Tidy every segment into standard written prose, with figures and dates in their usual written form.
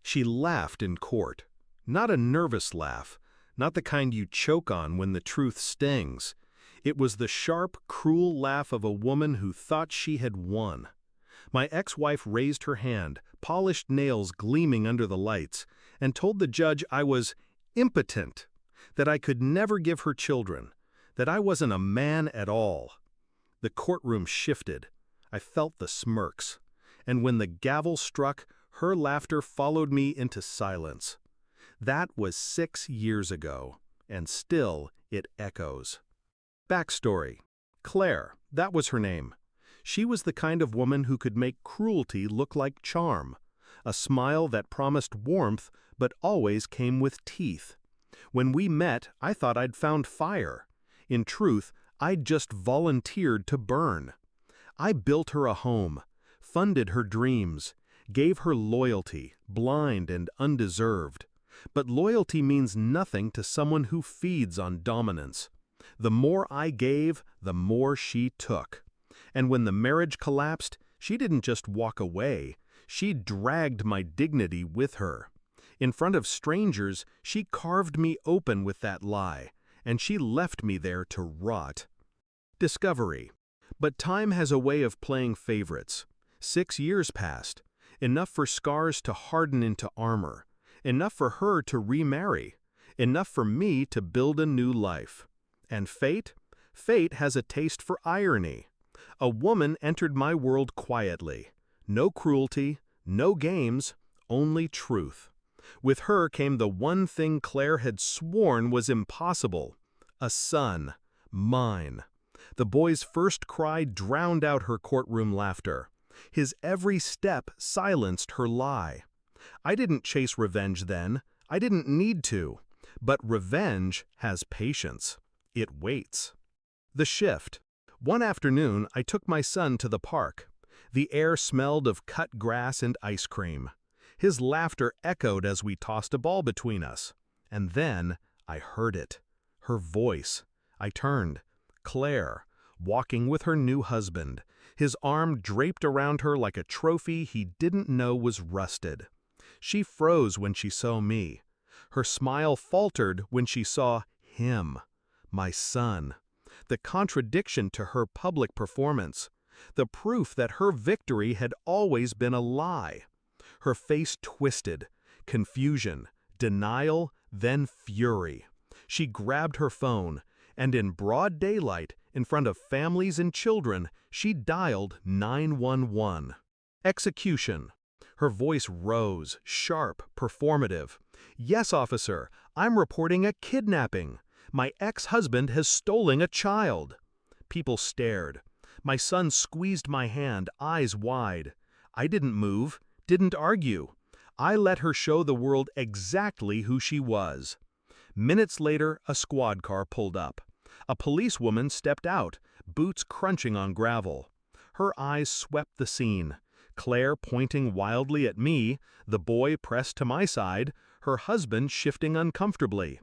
She laughed in court. Not a nervous laugh, not the kind you choke on when the truth stings. It was the sharp, cruel laugh of a woman who thought she had won. My ex-wife raised her hand, polished nails gleaming under the lights, and told the judge I was impotent, that I could never give her children, that I wasn't a man at all. The courtroom shifted. I felt the smirks. And when the gavel struck, her laughter followed me into silence. That was 6 years ago, and still it echoes. Backstory. Claire, that was her name. She was the kind of woman who could make cruelty look like charm, a smile that promised warmth but always came with teeth. When we met, I thought I'd found fire. In truth, I'd just volunteered to burn. I built her a home, funded her dreams, gave her loyalty, blind and undeserved. But loyalty means nothing to someone who feeds on dominance. The more I gave, the more she took. And when the marriage collapsed, she didn't just walk away, she dragged my dignity with her. In front of strangers, she carved me open with that lie, and she left me there to rot. Discovery. But time has a way of playing favorites. 6 years passed, enough for scars to harden into armor, enough for her to remarry, enough for me to build a new life. And fate? Fate has a taste for irony. A woman entered my world quietly. No cruelty, no games, only truth. With her came the one thing Claire had sworn was impossible. A son. Mine. The boy's first cry drowned out her courtroom laughter. His every step silenced her lie. I didn't chase revenge then. I didn't need to. But revenge has patience. It waits. The shift. One afternoon, I took my son to the park. The air smelled of cut grass and ice cream. His laughter echoed as we tossed a ball between us. And then I heard it. Her voice. I turned. Claire, walking with her new husband, his arm draped around her like a trophy he didn't know was rusted. She froze when she saw me. Her smile faltered when she saw him, my son. The contradiction to her public performance. The proof that her victory had always been a lie. Her face twisted. Confusion, denial, then fury. She grabbed her phone, and in broad daylight, in front of families and children, she dialed 911. Execution. Her voice rose, sharp, performative. "Yes, officer, I'm reporting a kidnapping. My ex-husband has stolen a child." People stared. My son squeezed my hand, eyes wide. I didn't move, didn't argue. I let her show the world exactly who she was. Minutes later, a squad car pulled up. A policewoman stepped out, boots crunching on gravel. Her eyes swept the scene. Claire pointing wildly at me, the boy pressed to my side, her husband shifting uncomfortably.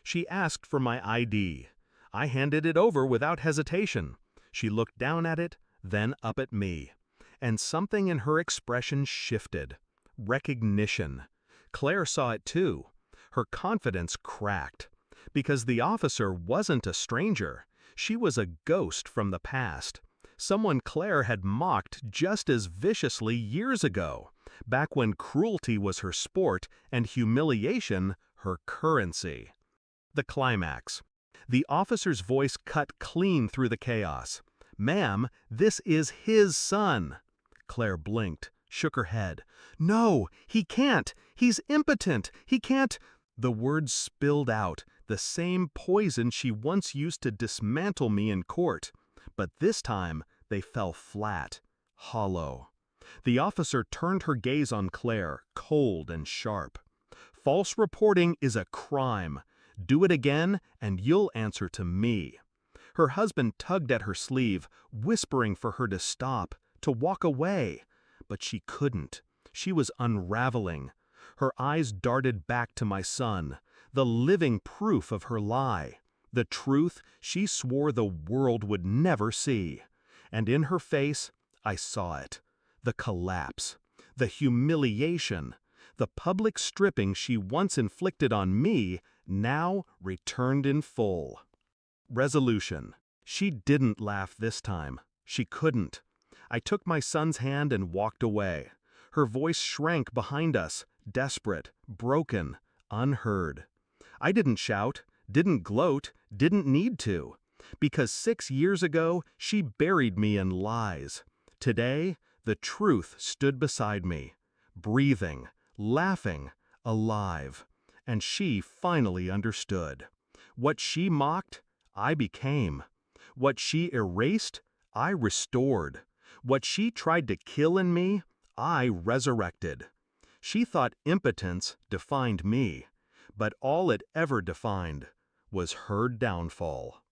She asked for my ID. I handed it over without hesitation. She looked down at it, then up at me. And something in her expression shifted. Recognition. Claire saw it too. Her confidence cracked. Because the officer wasn't a stranger. She was a ghost from the past. Someone Claire had mocked just as viciously years ago, back when cruelty was her sport and humiliation her currency. The climax. The officer's voice cut clean through the chaos. "Ma'am, this is his son." Claire blinked, shook her head. "No, he can't. He's impotent. He can't." The words spilled out, the same poison she once used to dismantle me in court. But this time, they fell flat, hollow. The officer turned her gaze on Claire, cold and sharp. "False reporting is a crime. Do it again, and you'll answer to me." Her husband tugged at her sleeve, whispering for her to stop, to walk away. But she couldn't. She was unraveling. Her eyes darted back to my son, the living proof of her lie, the truth she swore the world would never see. And in her face, I saw it. The collapse, the humiliation, The public stripping she once inflicted on me now returned in full. Resolution. She didn't laugh this time. She couldn't. I took my son's hand and walked away. Her voice shrank behind us, desperate, broken, unheard. I didn't shout, didn't gloat, didn't need to. Because 6 years ago, she buried me in lies. Today, the truth stood beside me, breathing, laughing, alive. And she finally understood. What she mocked, I became. What she erased, I restored. What she tried to kill in me, I resurrected. She thought impotence defined me, but all it ever defined was her downfall.